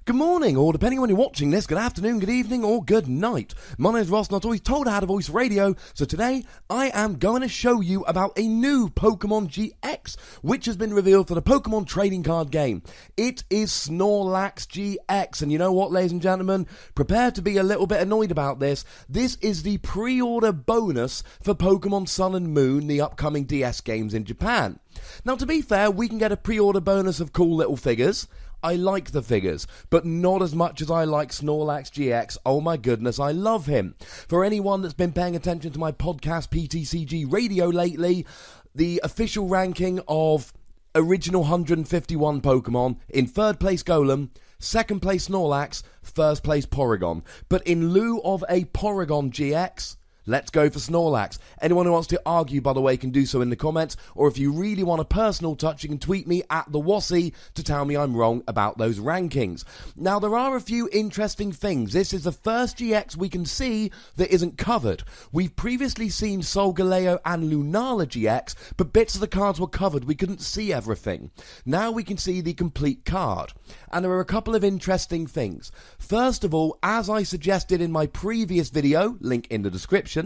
Good morning, or depending on when you're watching this, good afternoon, good evening, or good night. My name is Ross, not always told how to voice radio, so today I am going to show you about a new Pokémon GX, which has been revealed for the Pokémon trading card game. It is Snorlax GX, and you know what, ladies and gentlemen? Prepare to be a little bit annoyed about this. This is the pre-order bonus for Pokémon Sun and Moon, the upcoming DS games in Japan. Now, to be fair, we can get a pre-order bonus of cool little figures. I like the figures, but not as much as I like Snorlax GX. Oh my goodness, I love him. For anyone that's been paying attention to my podcast PTCGradio lately, the official ranking of original 151 Pokemon: in third place Golem, second place Snorlax, first place Porygon. But in lieu of a Porygon GX, let's go for Snorlax. Anyone who wants to argue, by the way, can do so in the comments, or if you really want a personal touch, you can tweet me at the Wassy to tell me I'm wrong about those rankings. Now, there are a few interesting things. This is the first GX we can see that isn't covered. We've previously seen Solgaleo and Lunala GX, but bits of the cards were covered. We couldn't see everything. Now we can see the complete card. And there are a couple of interesting things. First of all, as I suggested in my previous video, link in the description,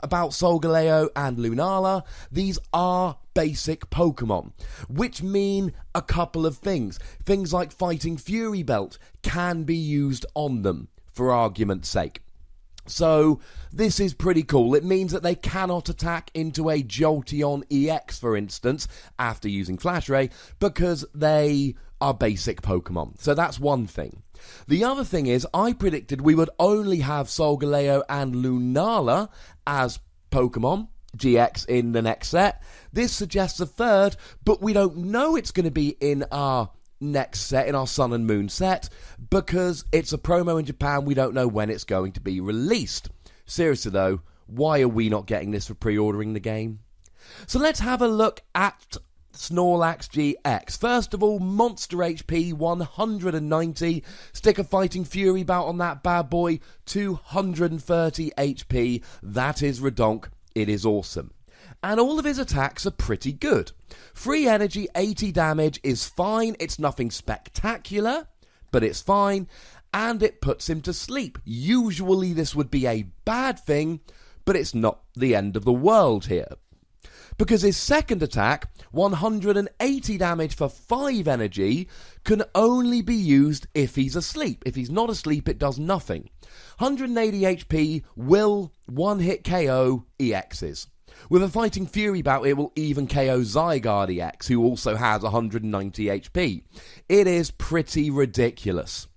about Solgaleo and Lunala, these are basic Pokemon, which mean a couple of things. Things like Fighting Fury Belt can be used on them, for argument's sake. So, this is pretty cool. It means that they cannot attack into a Jolteon EX, for instance, after using Flash Ray, because they are basic Pokemon. So that's one thing. The other thing is, I predicted we would only have Solgaleo and Lunala as Pokemon GX in the next set. This suggests a third, but we don't know it's going to be in our next set, in our Sun and Moon set, because it's a promo in Japan. We don't know when it's going to be released. Seriously though, why are we not getting this for pre-ordering the game? So let's have a look at Snorlax GX. First of all, monster HP 190, stick a Fighting Fury bout on that bad boy, 230 HP. That is redonk. It is awesome. And all of his attacks are pretty good. Free energy, 80 damage is fine. It's nothing spectacular, but it's fine. And it puts him to sleep. Usually this would be a bad thing, but it's not the end of the world here. Because his second attack, 180 damage for 5 energy, can only be used if he's asleep. If he's not asleep, it does nothing. 180 HP will one-hit KO EXs. With a Fighting Fury bout, it will even KO Zygarde EX, who also has 190 HP. It is pretty ridiculous.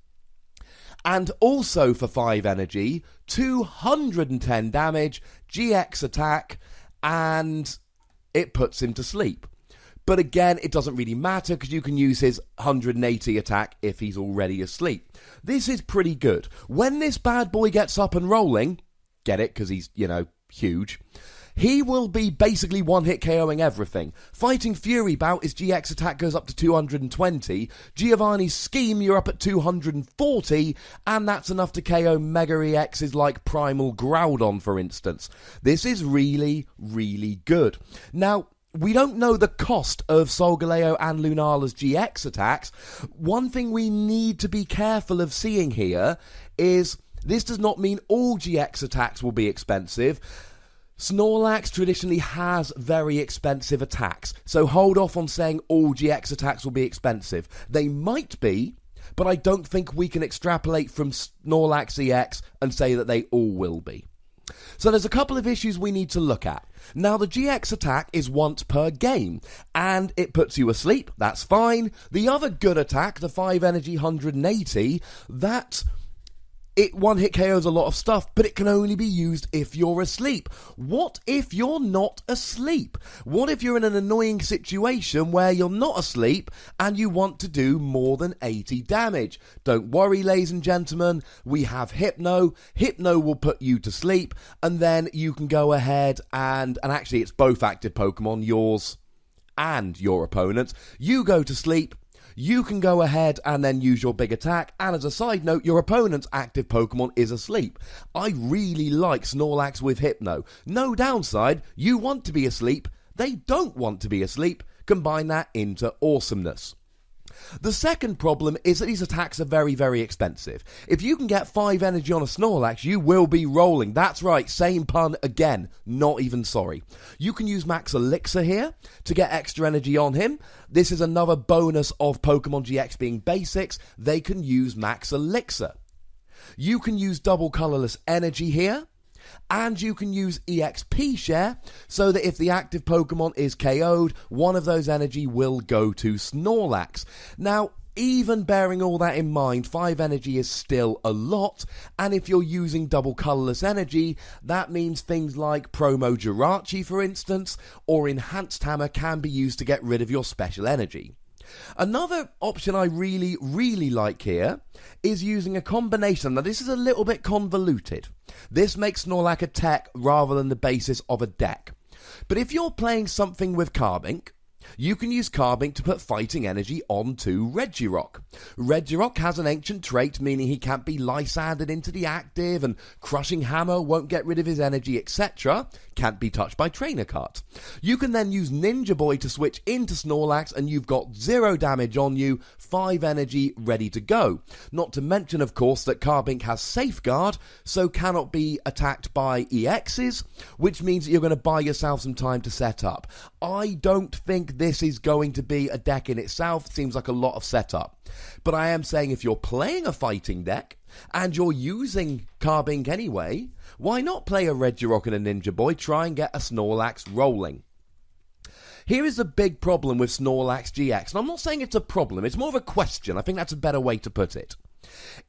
And also for 5 energy, 210 damage, GX attack, and it puts him to sleep. But again, it doesn't really matter because you can use his 180 attack if he's already asleep. This is pretty good. When this bad boy gets up and rolling, get it because he's, huge, he will be basically one-hit KOing everything. Fighting Fury bout, his GX attack goes up to 220. Giovanni's Scheme, you're up at 240, and that's enough to KO Mega EXs like Primal Groudon, for instance. This is really, really good. Now, we don't know the cost of Solgaleo and Lunala's GX attacks. One thing we need to be careful of seeing here is this does not mean all GX attacks will be expensive. Snorlax traditionally has very expensive attacks, so hold off on saying all GX attacks will be expensive. They might be, but I don't think we can extrapolate from Snorlax EX and say that they all will be. So there's a couple of issues we need to look at. Now, the GX attack is once per game, and it puts you asleep. That's fine. The other good attack, the 5 energy 180, it one-hit KOs a lot of stuff, but it can only be used if you're asleep. What if you're not asleep? What if you're in an annoying situation where you're not asleep and you want to do more than 80 damage? Don't worry, ladies and gentlemen, we have Hypno. Hypno will put you to sleep, and then you can go ahead and actually it's both active Pokemon, yours and your opponent's. You go to sleep. You can go ahead and then use your big attack, and as a side note, your opponent's active Pokemon is asleep. I really like Snorlax with Hypno. No downside, you want to be asleep, they don't want to be asleep. Combine that into awesomeness. The second problem is that these attacks are very, very expensive. If you can get 5 energy on a Snorlax, you will be rolling. That's right, same pun again, not even sorry. You can use Max Elixir here to get extra energy on him. This is another bonus of Pokemon GX being basics. They can use Max Elixir. You can use double colourless energy here. And you can use EXP share, so that if the active Pokemon is KO'd, one of those energy will go to Snorlax. Now, even bearing all that in mind, 5 energy is still a lot, and if you're using double colourless energy, that means things like Promo Jirachi, for instance, or Enhanced Hammer can be used to get rid of your special energy. Another option I really, really like here is using a combination. Now, this is a little bit convoluted. This makes Snorlax a tech rather than the basis of a deck. But if you're playing something with Carbink, you can use Carbink to put fighting energy onto Regirock. Regirock has an ancient trait, meaning he can't be Lysandred into the active, and Crushing Hammer won't get rid of his energy, etc. Can't be touched by Trainer Cut. You can then use Ninja Boy to switch into Snorlax, and you've got 0 damage on you, 5 energy ready to go. Not to mention, of course, that Carbink has Safeguard, so cannot be attacked by EXs, which means that you're going to buy yourself some time to set up. I don't think this is going to be a deck in itself. It seems like a lot of setup. But I am saying if you're playing a fighting deck and you're using Carbink anyway, why not play a Regirock and a Ninja Boy? Try and get a Snorlax rolling. Here is a big problem with Snorlax GX. And I'm not saying it's a problem. It's more of a question. I think that's a better way to put it.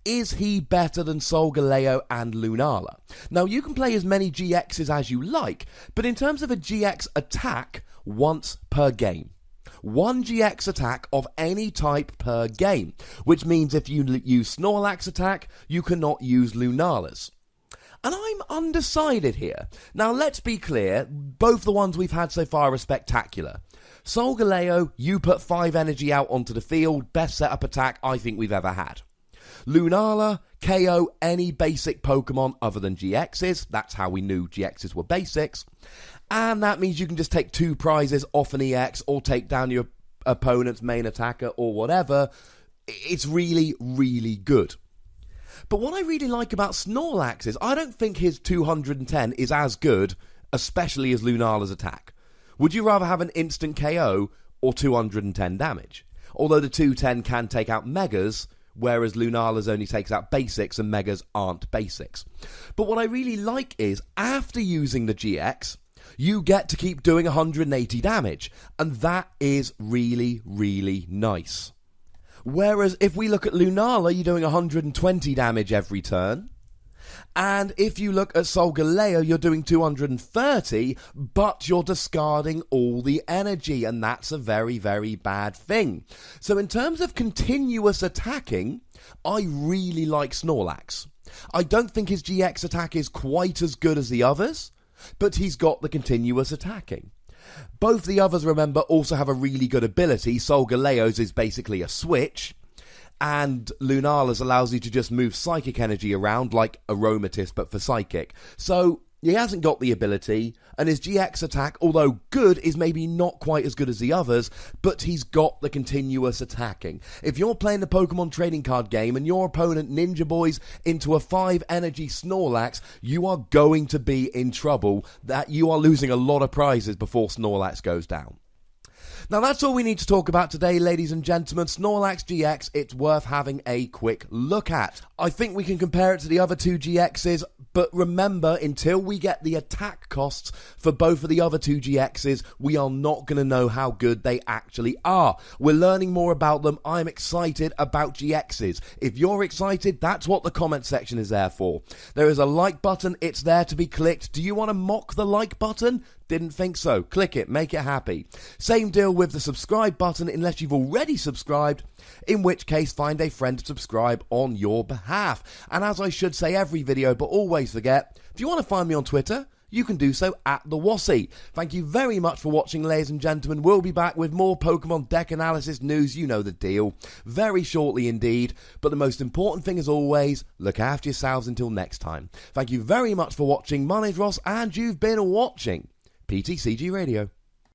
Is he better than Solgaleo and Lunala? Now, you can play as many GXs as you like, but in terms of a GX attack, once per game. 1 GX attack of any type per game, which means if you use Snorlax attack, you cannot use Lunala's. And I'm undecided here. Now, let's be clear, both the ones we've had so far are spectacular. Solgaleo, you put 5 energy out onto the field, best setup attack I think we've ever had. Lunala, KO any basic Pokemon other than GXs. That's how we knew GXs were basics. And that means you can just take 2 prizes off an EX or take down your opponent's main attacker or whatever. It's really, really good. But what I really like about Snorlax is I don't think his 210 is as good, especially as Lunala's attack. Would you rather have an instant KO or 210 damage? Although the 210 can take out Megas, whereas Lunala's only takes out basics and Megas aren't basics. But what I really like is, after using the GX, you get to keep doing 180 damage, and that is really, really nice. Whereas if we look at Lunala, you're doing 120 damage every turn, and if you look at Solgaleo, you're doing 230, but you're discarding all the energy, and that's a very, very bad thing. So in terms of continuous attacking, I really like Snorlax. I don't think his GX attack is quite as good as the others, but he's got the continuous attacking. Both the others, remember, also have a really good ability. Solgaleo's is basically a switch, and Lunala's allows you to just move psychic energy around like Aromatisse, but for psychic. So he hasn't got the ability, and his GX attack, although good, is maybe not quite as good as the others, but he's got the continuous attacking. If you're playing the Pokemon trading card game and your opponent Ninja Boys into a 5 energy Snorlax, you are going to be in trouble. That you are losing a lot of prizes before Snorlax goes down. Now, that's all we need to talk about today, ladies and gentlemen. Snorlax GX, it's worth having a quick look at. I think we can compare it to the other 2 GXs, but remember, until we get the attack costs for both of the other 2 GXs, we are not going to know how good they actually are. We're learning more about them. I'm excited about GXs. If you're excited, that's what the comment section is there for. There is a like button. It's there to be clicked. Do you want to mock the like button? Didn't think so. Click it. Make it happy. Same deal with the subscribe button unless you've already subscribed, in which case find a friend to subscribe on your behalf. And as I should say every video, but always forget, if you want to find me on Twitter, you can do so at the Wassy. Thank you very much for watching, ladies and gentlemen. We'll be back with more Pokemon deck analysis news. You know the deal. Very shortly indeed. But the most important thing, as always, look after yourselves until next time. Thank you very much for watching. My name's Ross, and you've been watching PTCG Radio.